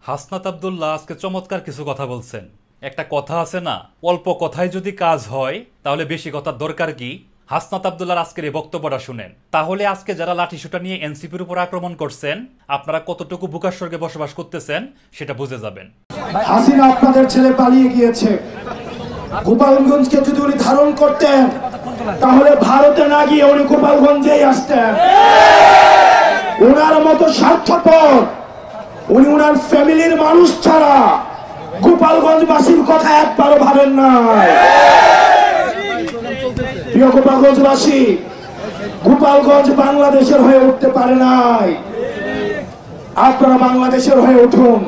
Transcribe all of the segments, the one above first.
হাসনাত আব্দুল্লাহ আজকে চমৎকার কিছু কথা বলছেন। একটা কথা আছে না, অল্প কথায় যদি কাজ হয় তাহলে বেশি কথার দরকার কি। হাসনাত আব্দুল্লাহর আজকের এই বক্তব্যটা শুনেন, তাহলে আজকে যারা লাঠিসোঁটা নিয়ে এনসিপির উপর আক্রমণ করছেন আপনারা কতটুকু বুকার স্বর্গে বসবাস করতেছেন সেটা বুঝে যাবেন। হাসিনা আপনাদের ছেলে পালিয়ে গিয়েছে। গোপালগঞ্জকে যদি উনি ধারণ করতেন তাহলে ভারতে না গিয়ে উনি গোপালগঞ্জেই আসতেন। ওনার মতো স্বার্থপর উনি ওনার ফ্যামিলির মানুষ ছাড়া গোপালগঞ্জবাসীর কথা একবারও ভাবেন না। প্রিয় গোপালগঞ্জবাসী, গোপালগঞ্জ বাংলাদেশের হয়ে উঠতে পারে নাই, আপনারা বাংলাদেশের হয়ে উঠুন।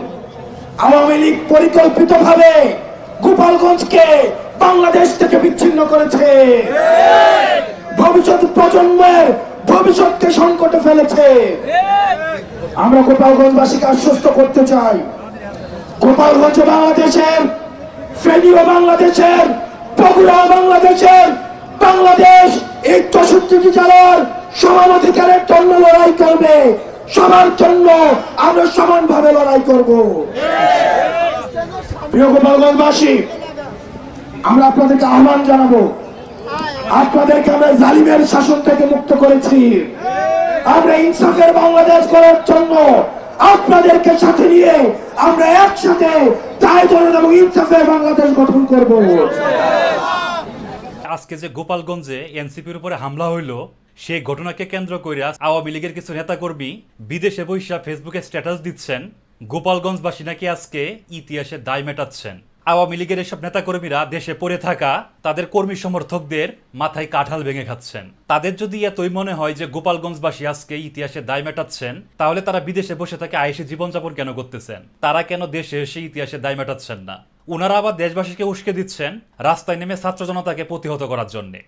আওয়ামী লীগ পরিকল্পিতভাবে গোপালগঞ্জকে বাংলাদেশ থেকে বিচ্ছিন্ন করেছে, ভবিষ্যৎ প্রজন্মের ভবিষ্যৎকে সংকটে ফেলেছে। আমরা গোপালগঞ্জবাসীকে আশ্বস্ত করতে চাই, গোপালগঞ্জ বাংলাদেশের, ফেনীও বাংলাদেশের, বগুড়া বাংলাদেশের, বাংলাদেশ এই 64টি জেলার সমান অধিকারের জন্য লড়াই করবে। সবার জন্য আমরা সমানভাবে লড়াই করব। প্রিয় গোপালগঞ্জবাসী, আমরা আপনাদেরকে আহ্বান জানাবো, আপনাদেরকে আমরা জালিমের শাসন থেকে মুক্ত করেছি। আমরা ইনসাফের বাংলাদেশ করার জন্য আপনাদেরকে সাথে নিয়ে আমরা একসাথে দায়িত্ব এবং ইনসাফের বাংলাদেশ গঠন করব। আজকে যে গোপালগঞ্জে এনসিপির উপরে হামলা হইল সেই ঘটনাকে কেন্দ্র করে আওয়ামী লীগের কিছু নেতাকর্মী বিদেশে বৈশা ফেসবুকে স্ট্যাটাস দিচ্ছেন, গোপালগঞ্জবাসী নাকি আজকে ইতিহাসে দায় মেটাচ্ছেন। আওয়ামী লীগের এসব নেতাকর্মীরা দেশে পড়ে থাকা তাদের কর্মী সমর্থকদের মাথায় কাঁঠাল ভেঙে খাচ্ছেন। তাদের যদি এতই মনে হয় যে গোপালগঞ্জবাসী আজকে ইতিহাসে দায় মেটাচ্ছেন, তাহলে তারা বিদেশে বসে থাকে আয়েসি জীবনযাপন কেন করতেছেন? তারা কেন দেশে এসে ইতিহাসে দায় মেটাচ্ছেন না? ওনারা আবার দেশবাসীকে উস্কে দিচ্ছেন রাস্তায় নেমে ছাত্র জনতাকে প্রতিহত করার জন্যে।